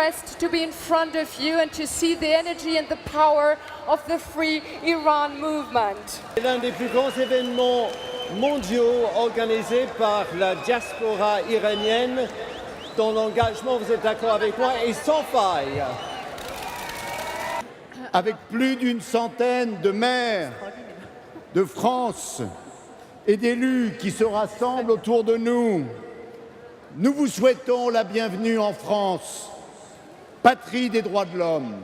impressed to be in front of you and to see the energy and the power of the Free Iran movement. C'est l'un des plus grands événements mondiaux organisés par la diaspora iranienne, dont l'engagement, vous êtes d'accord avec moi, est sans faille. Avec plus d'une centaine de maires de France et d'élus qui se rassemblent autour de nous, nous vous souhaitons la bienvenue en France, patrie des droits de l'homme.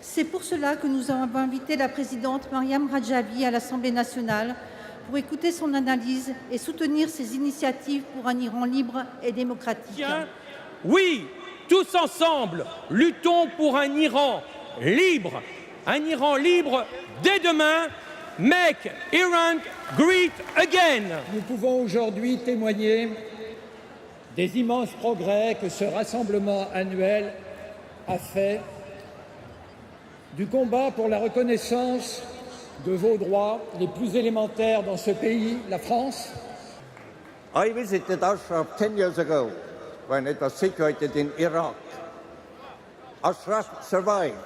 C'est pour cela que nous avons invité la présidente Mariam Rajavi à l'Assemblée nationale pour écouter son analyse et soutenir ses initiatives pour un Iran libre et démocratique. Oui, tous ensemble, luttons pour un Iran libre dès demain. Make Iran great again. Nous pouvons aujourd'hui témoigner des immenses progrès que ce rassemblement annuel a fait, du combat pour la reconnaissance de vos droits les plus élémentaires dans ce pays, la France. I visited Ashraf 10 years ago when it was situated in Iraq. Ashraf survived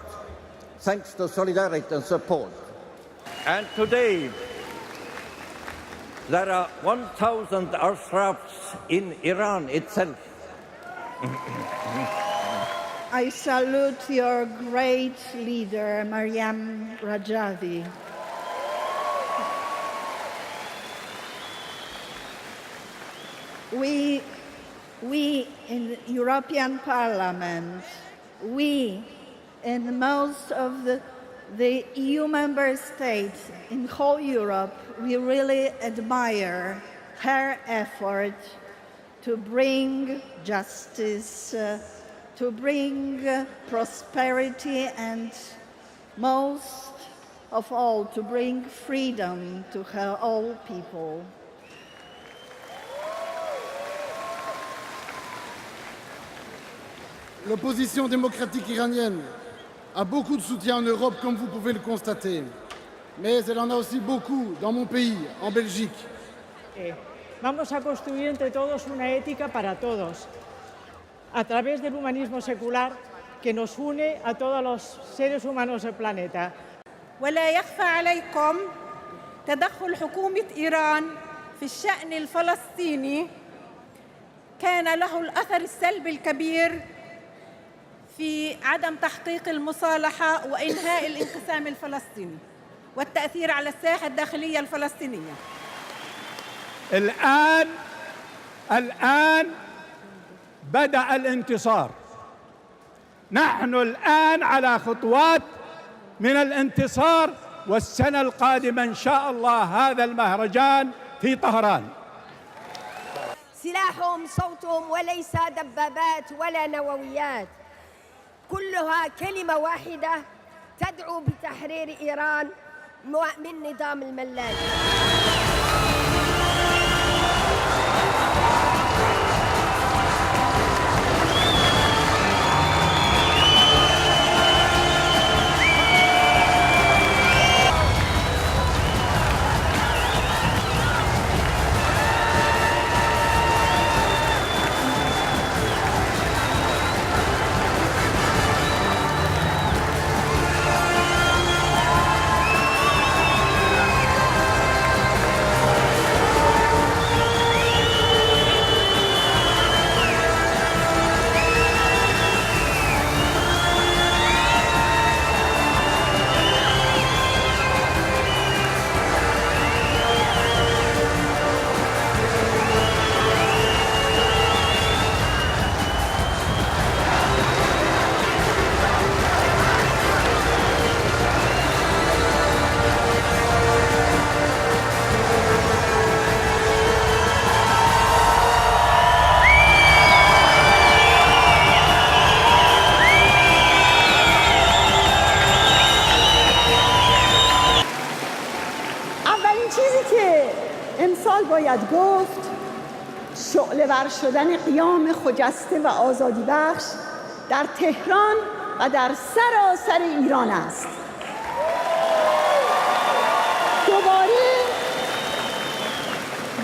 thanks to solidarity and support. And today, there are 1,000 Ashrafs in Iran itself. I salute your great leader, Mariam Rajavi. We in the European Parliament, we in most of the EU member states in whole Europe, we really admire her effort to bring justice, to bring prosperity, and most of all, to bring freedom to her all people. L'opposition démocratique iranienne a beaucoup de soutien en Europe, comme vous pouvez le constater. Mais elle en a aussi beaucoup dans mon pays, en Belgique. Vamos a construir entre todos una ética para todos, a través del humanismo secular que nos une a todos los seres humanos del planeta. ولا يخفى عليكم تدخل حكومة إيران في الشأن الفلسطيني كان له الأثر السلبي الكبير في عدم تحقيق المصالحة وإنهاء الانقسام الفلسطيني والتأثير على الساحة الداخلية الفلسطينية. الآن بدأ الانتصار. نحن الآن على خطوات من الانتصار، والسنة القادمة إن شاء الله هذا المهرجان في طهران. سلاحهم صوتهم وليس دبابات ولا نوويات، كلها كلمة واحدة تدعو بتحرير إيران من نظام الملاذ. باید گفت شعله‌ور شدن قیام خجسته و آزادی بخش در تهران و در سراسر ایران است.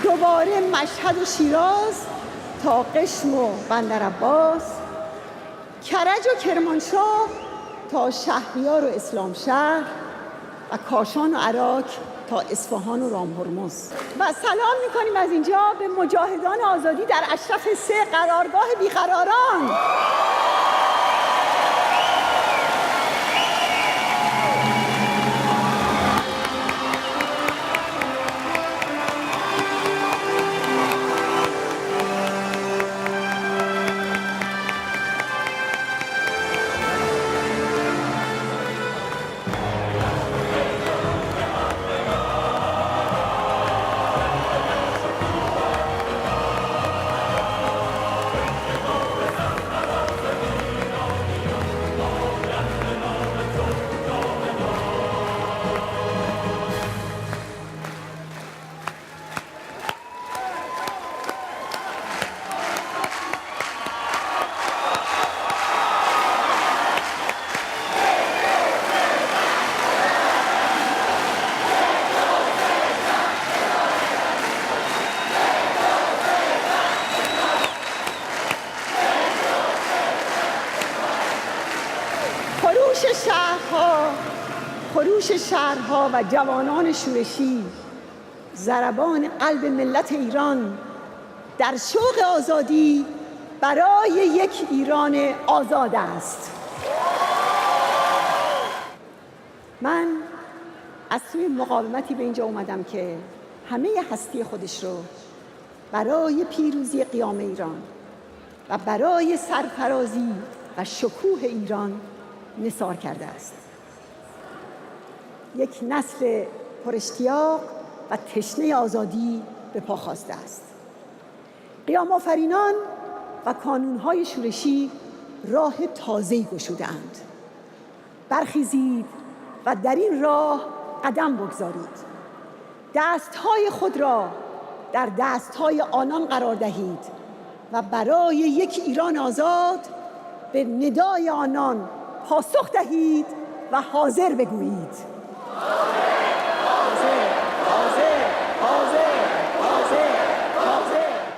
دوباره مشهد و شیراز تا قشم و بندر عباس، کرج و کرمانشاه تا شهریار و اسلام شهر و کاشان و عراق تا اصفهان و رام هرمز. و سلام میکنیم از اینجا به مجاهدان آزادی در اشرف 3 قرارگاه بیقراران. خروش شهرها و جوانان شورشی ضربان قلب ملت ایران در شوق آزادی برای یک ایران آزاد است. من از سوی مقاومتی به اینجا اومدم که همه هستی خودش رو برای پیروزی قیام ایران و برای سرفرازی و شکوه ایران نثار کرده است. یک نسل پراشتیاق و تشنه آزادی به پا خواسته است. قیام آفرینان و کانونهای شورشی راه تازه‌ای گشوده‌اند. برخیزید و در این راه قدم بگذارید. دستهای خود را در دستهای آنان قرار دهید و برای یک ایران آزاد به ندای آنان پاسخ دهید و حاضر بگویید.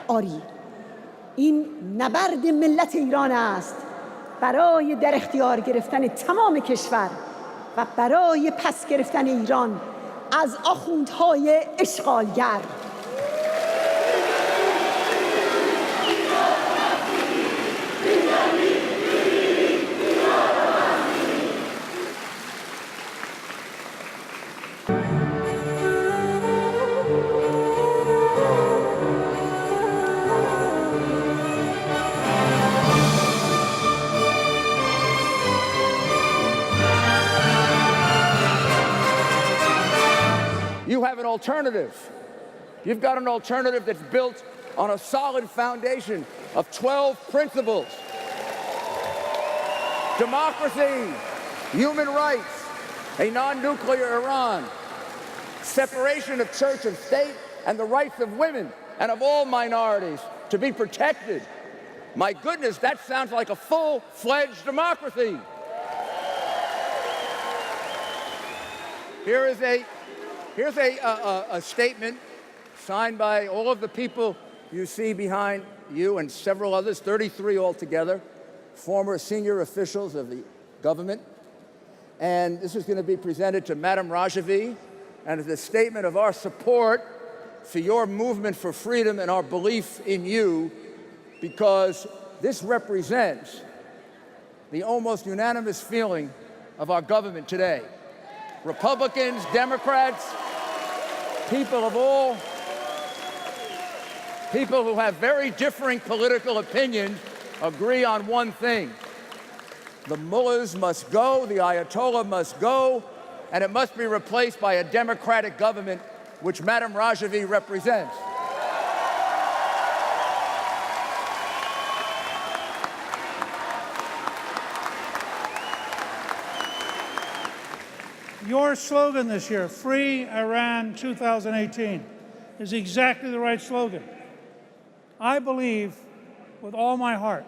آری، این نبرد ملت ایران است برای در اختیار گرفتن تمام کشور و برای پس گرفتن ایران از آخوندهای اشغالگر. You have an alternative. You've got an alternative that's built on a solid foundation of 12 principles. Democracy, human rights, a non-nuclear Iran, separation of church and state, and the rights of women and of all minorities to be protected. My goodness, that sounds like a full-fledged democracy. Here's a statement signed by all of the people you see behind you and several others, 33 altogether, former senior officials of the government. And this is going to be presented to Madam Rajavi, and it's a statement of our support for your movement for freedom and our belief in you, because this represents the almost unanimous feeling of our government today. Republicans, Democrats, people who have very differing political opinions agree on one thing. The mullahs must go, the Ayatollah must go, and it must be replaced by a democratic government, which Madam Rajavi represents. Your slogan this year, Free Iran 2018, is exactly the right slogan. I believe with all my heart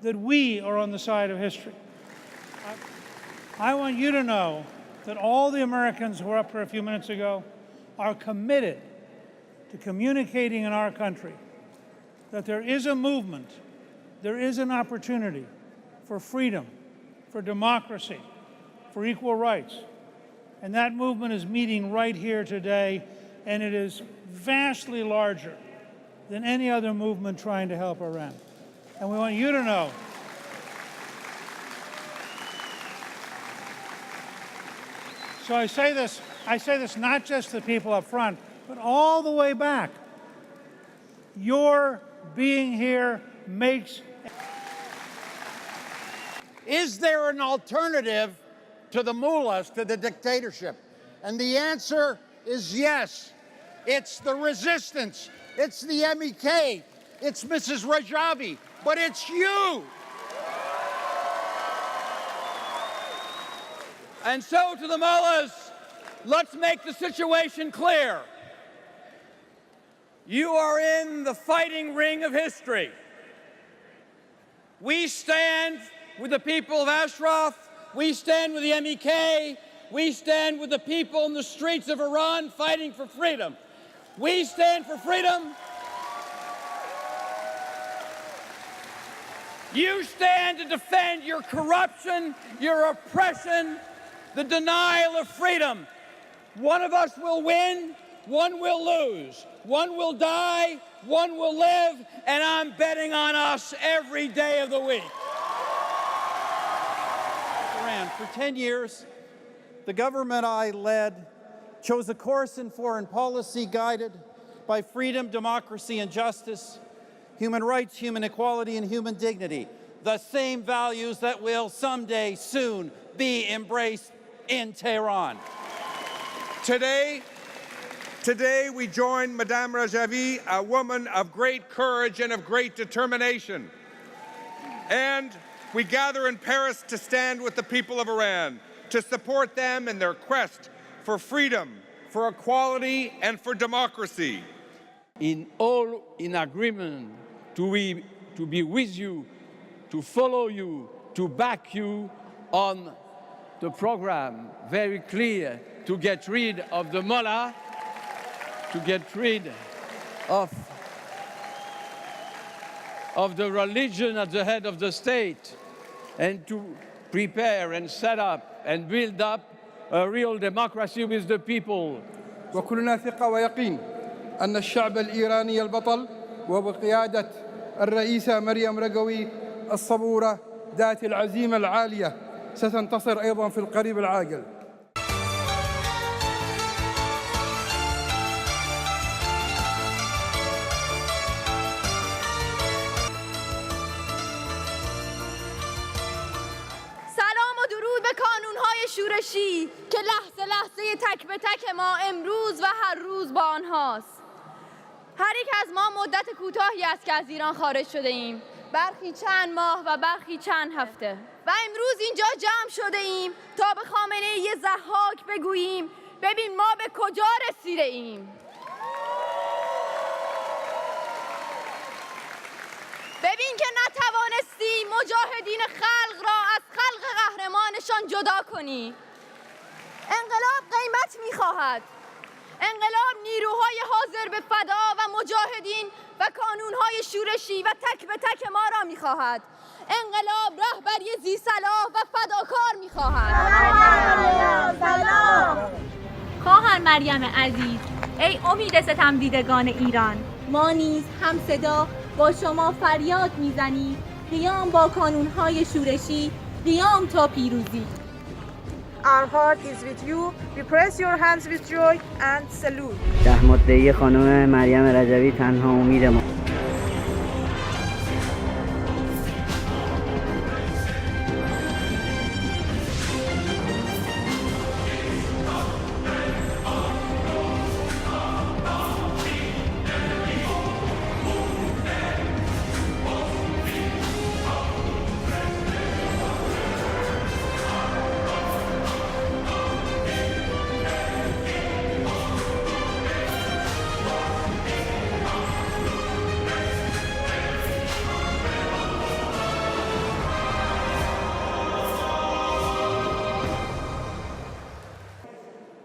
that we are on the side of history. I want you to know that all the Americans who were up here a few minutes ago are committed to communicating in our country that there is a movement, there is an opportunity for freedom, for democracy, for equal rights. And that movement is meeting right here today, and it is vastly larger than any other movement trying to help Iran. And we want you to know so I say this not just to the people up front, but all the way back. Your being here makes... Is there an alternative to the mullahs, to the dictatorship? And the answer is yes. It's the resistance. It's the MEK. It's Mrs. Rajavi. But it's you. And so to the mullahs, let's make the situation clear. You are in the fighting ring of history. We stand with the people of Ashraf. We stand with the MEK. We stand with the people in the streets of Iran fighting for freedom. We stand for freedom. You stand to defend your corruption, your oppression, the denial of freedom. One of us will win, one will lose. One will die, one will live, and I'm betting on us every day of the week. Iran. For 10 years, the government I led chose a course in foreign policy guided by freedom, democracy, and justice, human rights, human equality, and human dignity, the same values that will someday soon be embraced in Tehran. Today we join Madame Rajavi, a woman of great courage and of great determination. And we gather in Paris to stand with the people of Iran, to support them in their quest for freedom, for equality, and for democracy. All in agreement to be with you, to follow you, to back you on the program, very clear, to get rid of the mullah, to get rid of the religion at the head of the state, and to prepare and set up and build up a real democracy with the people. وكلنا ثقة ويقين أن الشعب الإيراني البطل وبقيادة الرئيسة مريم رجوي الصبورة ذات العزيمة العالية ستنتصر أيضا في القريب العاجل. شورشی که لحظه لحظه تک به تک ما امروز و هر روز با آنهاست. هر یک از ما مدت کوتاهی است که از ایران خارج شده ایم، برخی چند ماه و برخی چند هفته، و امروز اینجا جمع شده ایم تا به خامنه‌ای ضحاک بگوییم ببین ما به کجا رسیده ایم. ببین که نتوانستی مجاهدین خلق را از خلق قهرمانشان جدا کنی. انقلاب قیمت می‌خواهد. انقلاب نیروهای حاضر به فدا و مجاهدین و کانونهای شورشی و تک به تک ما را می‌خواهد. انقلاب رهبری ذی‌صلاح و فداکار می‌خواهد. خواهر مریم عزیز، ای امید ستم دیدگان ایران، ما نیز هم صدا با شما فریاد میزنیم قیام با کانونهای شورشی، قیام تا پیروزی. Our heart is with you. We press your hands with joy and salute. 10 مدعی خانم مریم رجوی تنها امید ما.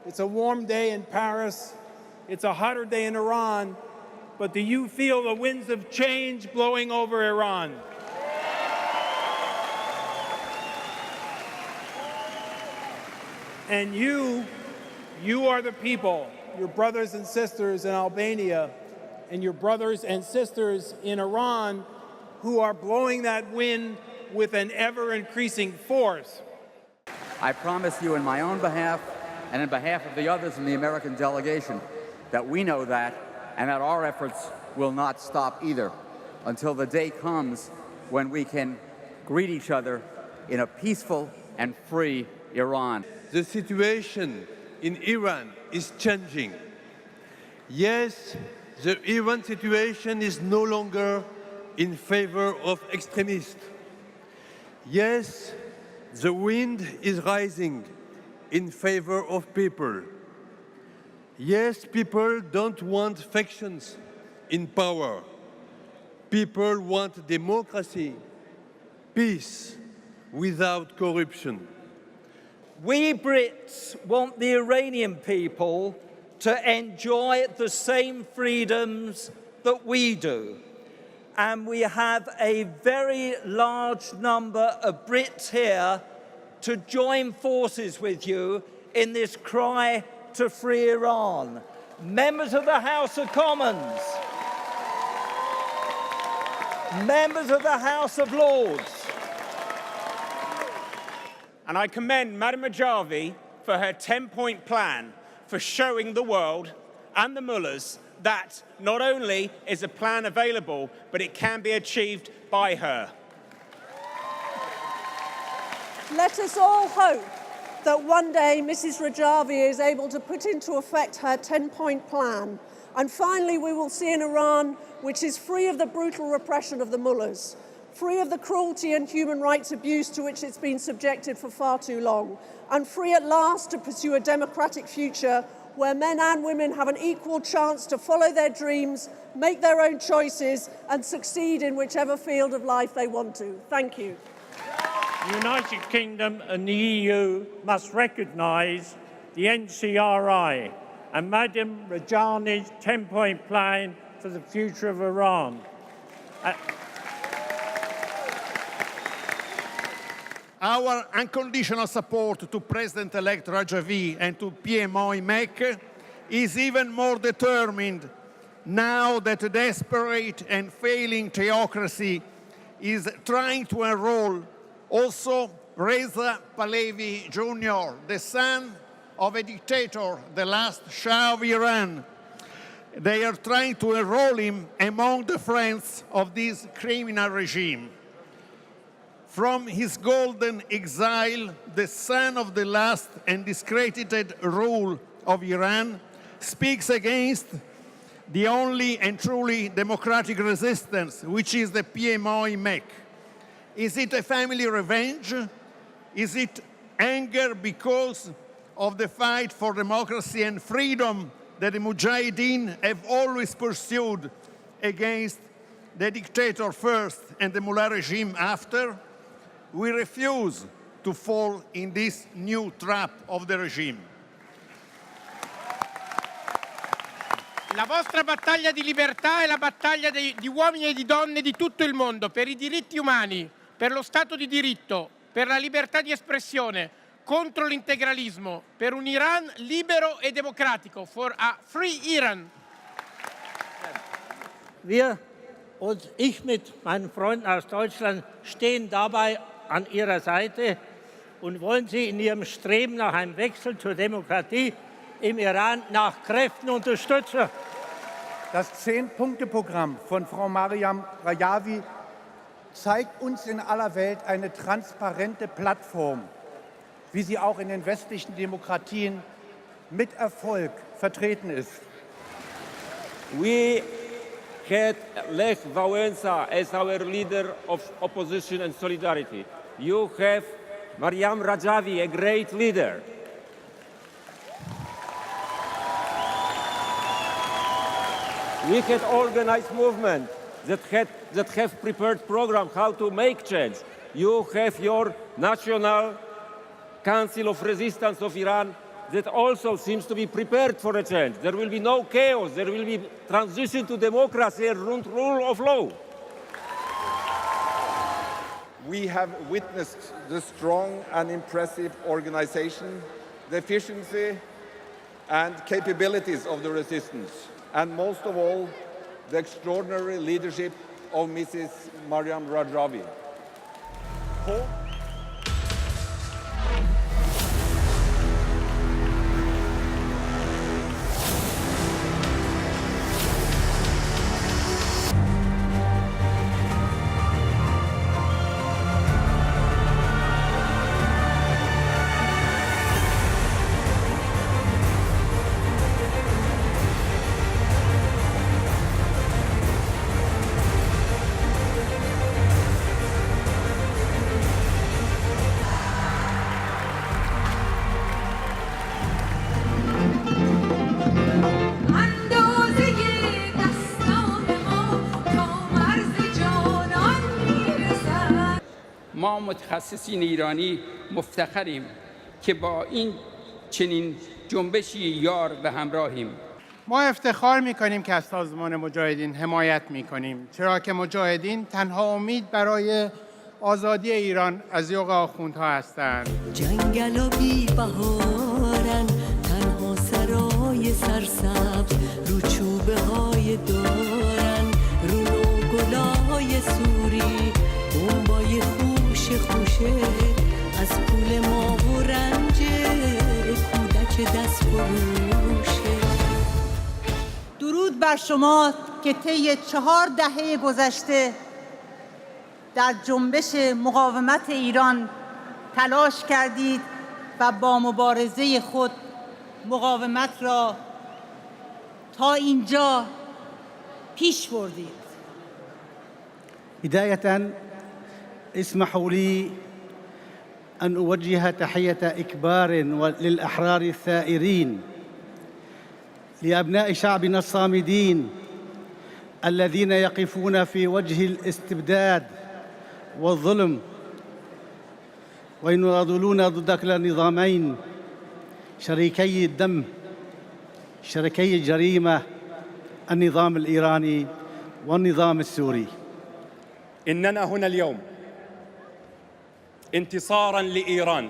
It's a warm day in Paris. It's a hotter day in Iran. but do you feel the winds of change blowing over Iran? And you are the people, your brothers and sisters in Albania and your brothers and sisters in Iran, who are blowing that wind with an ever-increasing force. I promise you in my own behalf and in behalf of the others in the American delegation that we know that and that our efforts will not stop either until the day comes when we can greet each other in a peaceful and free Iran. The situation in Iran is changing. Yes, the Iran situation is no longer in favor of extremists. Yes, the wind is rising in favor of people. Yes, people don't want factions in power. People want democracy, peace, without corruption. We Brits want the Iranian people to enjoy the same freedoms that we do. And we have a very large number of Brits here to join forces with you in this cry to free Iran. Members of the House of Commons, members of the House of Lords. And I commend Madam Rajavi for her 10-point plan for showing the world and the mullahs that not only is a plan available, but it can be achieved by her. Let us all hope that one day Mrs. Rajavi is able to put into effect her 10-point plan. And finally, we will see an Iran which is free of the brutal repression of the mullahs, free of the cruelty and human rights abuse to which it's been subjected for far too long, and free at last to pursue a democratic future where men and women have an equal chance to follow their dreams, make their own choices, and succeed in whichever field of life they want to. Thank you. The United Kingdom and the EU must recognise the NCRI and Madam Rajavi's 10-point plan for the future of Iran. Our unconditional support to President-elect Rajavi and to PMO-MEC is even more determined now that a desperate and failing theocracy is trying to enroll also Reza Pahlavi Jr., the son of a dictator, the last Shah of Iran. They are trying to enroll him among the friends of this criminal regime. From his golden exile, the son of the last and discredited rule of Iran speaks against the only and truly democratic resistance, which is the PMO-MEC. Is it a family revenge? Is it anger because of the fight for democracy and freedom that the Mujahedin have always pursued against the dictator first and the mullah regime after? We refuse to fall in this new trap of the regime. La vostra battaglia di libertà è la battaglia di uomini e di donne di tutto il mondo per i diritti umani, per lo Stato di diritto, per la libertà di espressione, contro l'integralismo, per un Iran libero e democratico, for a free Iran. Ich mit meinen Freunden aus Deutschland stehen dabei an Ihrer Seite und wollen Sie in Ihrem Streben nach einem Wechsel zur Demokratie im Iran nach Kräften unterstützen. Das 10-Punkte-Programm von Frau Maryam Rajavi zeigt uns in aller Welt eine transparente Plattform, wie sie auch in den westlichen Demokratien mit Erfolg vertreten ist. We had Lech Wałęsa as our leader of opposition and solidarity. You have Maryam Rajavi, a great leader. We had organized movement that have prepared program how to make change. You have your National Council of Resistance of Iran that also seems to be prepared for a change. There will be no chaos. There will be transition to democracy and rule of law. We have witnessed the strong and impressive organization, the efficiency and capabilities of the resistance, and most of all, the extraordinary leadership of Mrs. Maryam Rajavi. ما متخصصین ایرانی مفتخریم که با این چنین جنبشی یار و همراهیم. ما افتخار می‌کنیم که از سازمان مجاهدین حمایت می‌کنیم، چرا که مجاهدین تنها امید برای آزادی ایران از یوغ آخوندها هستند. جنگل و بی بهارن، تنها سرای سرسبز، رو چوبه های دارن، رو گلای سوری، بمبای خوشه از پول ما و رنج کودک دست فروشه. درود بر شما که طی 4 دهه گذشته در جنبش مقاومت ایران تلاش کردید و با مبارزه خود مقاومت را تا اینجا پیش بردید. بداية اسمحوا لي أن أوجه تحية إكبار للأحرار الثائرين، لأبناء شعبنا الصامدين الذين يقفون في وجه الاستبداد والظلم ويناضلون ضد كلا النظامين شريكي الدم، شريكي الجريمة، النظام الإيراني والنظام السوري. إننا هنا اليوم انتصاراً لإيران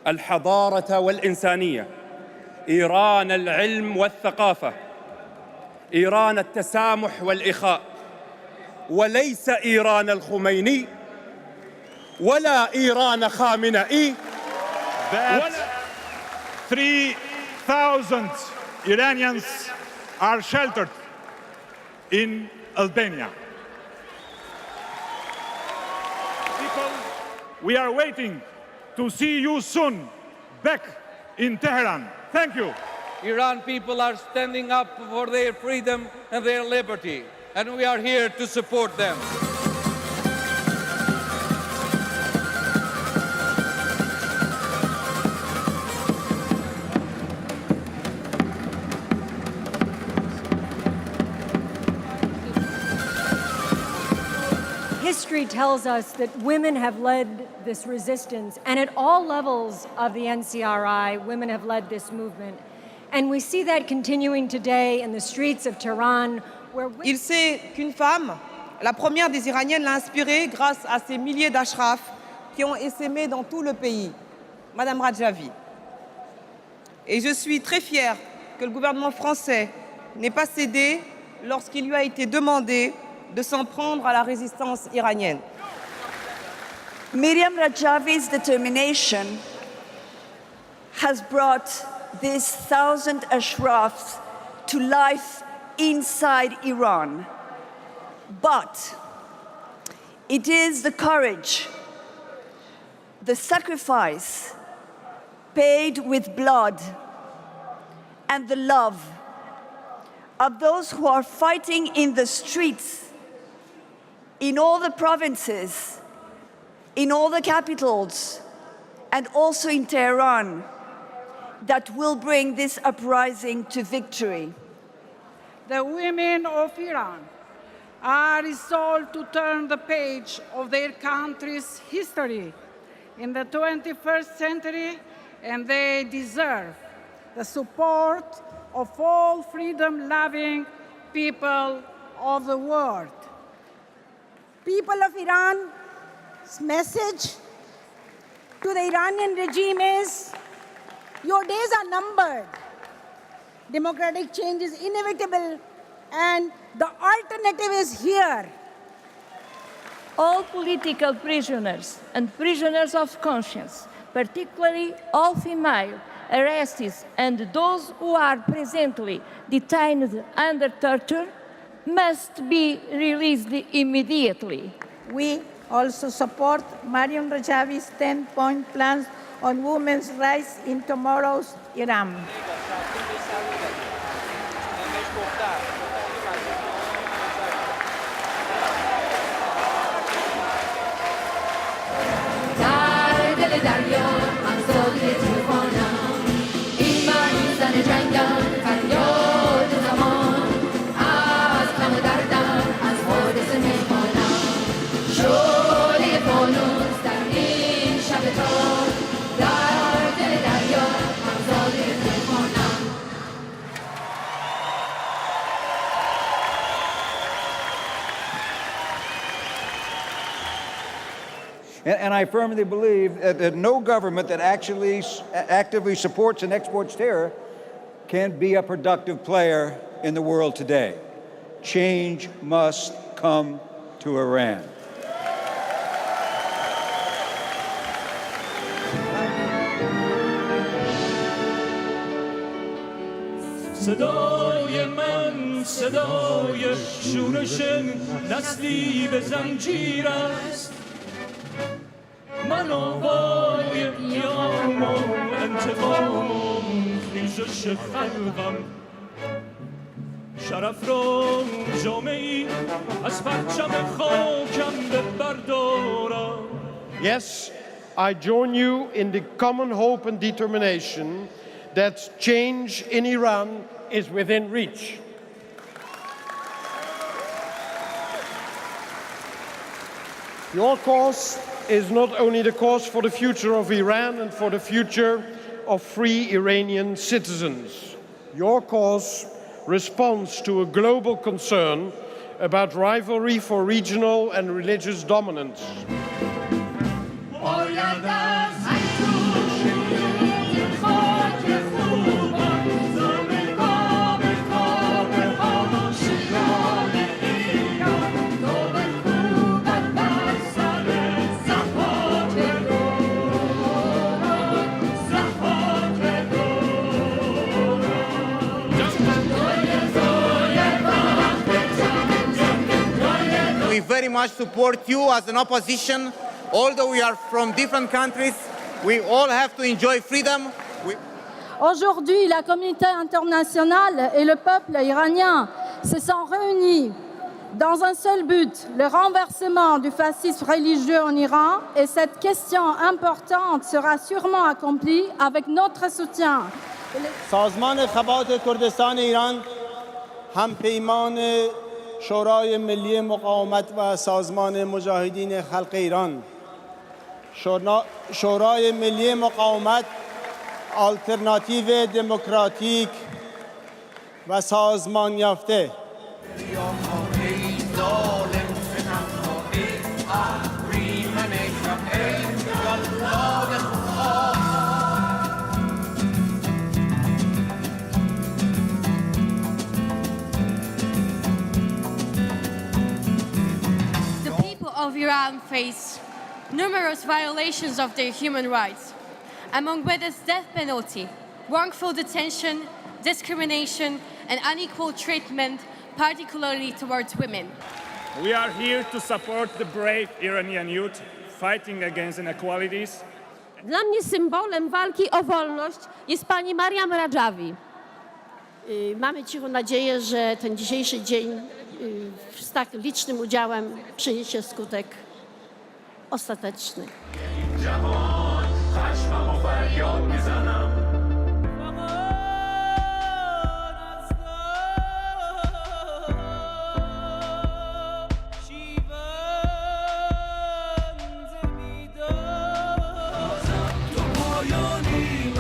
الحضارة والإنسانية، إيران العلم والثقافة، إيران التسامح والإخاء، وليس إيران الخميني ولا إيران خامنئي. That 3,000 Iranians are sheltered in Albania. We are waiting to see you soon back in Tehran. Thank you. Iran people are standing up for their freedom and their liberty, and we are here to support them. History tells us that women have led this resistance, and at all levels of the NCRI, women have led this movement. And we see that continuing today in the streets of Tehran, where il sait qu'une femme, la première des Iraniennes, l'a inspiré grâce à ces milliers d'ashrafs qui ont essaimé dans tout le pays, Madame Rajavi. Et je suis très fière que le gouvernement français n'ait pas cédé lorsqu'il lui a été demandé de s'en prendre à la résistance iranienne. Miriam Rajavi's determination has brought these 1,000 ashrafs to life inside Iran. But it is the courage, the sacrifice paid with blood, and the love of those who are fighting in the streets in all the provinces, in all the capitals, and also in Tehran, that will bring this uprising to victory. The women of Iran are resolved to turn the page of their country's history. In the 21st century, and they deserve the support of all freedom-loving people of the world. People of Iran's message to the Iranian regime is, your days are numbered. Democratic change is inevitable, and the alternative is here. All political prisoners and prisoners of conscience, particularly all female arrestees and those who are presently detained under torture, must be released immediately. We also support Mariam Rajavi's 10-point plans on women's rights in tomorrow's Iran. And I firmly believe that no government that actually actively supports and exports terror can be a productive player in the world today. Change must come to Iran. صدای من صدای شورش نسلی به زنجیر است من آوای قیام و انتقام و خیزش خلقم شرف را جامعی از پرچم خاکم به بردارم. Yes, I join you in the common hope and determination that change in Iran is within reach. Your cause is not only the cause for the future of Iran and for the future of free Iranian citizens. Your cause responds to a global concern about rivalry for regional and religious dominance. We very much support you as an opposition. Although we are from different countries, we all have to enjoy freedom. Aujourd'hui, la communauté internationale et le peuple iranien se sont réunis dans un seul but, le renversement du fascisme religieux en Iran, et cette question importante sera sûrement accomplie avec notre soutien. سازمان خبات کردستان ایران همپیمان شورای ملی مقاومت و سازمان مجاهدین خلق ایران. شورای ملی مقاومت آلترناتیو دموکراتیک و سازمان یافته of Iran face numerous violations of their human rights, among which is death penalty, wrongful detention, discrimination, and unequal treatment, particularly towards women. We are here to support the brave Iranian youth fighting against inequalities. Dla mnie symbolem walki o wolność jest pani Mariam Rajavi. Mamy cichą nadzieję, że ten dzisiejszy dzień z tak licznym udziałem przyniesie skutek ostateczny. تو پایانی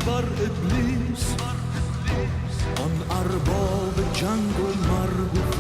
بر ابلیس آن ارباب جنگ و مرگ و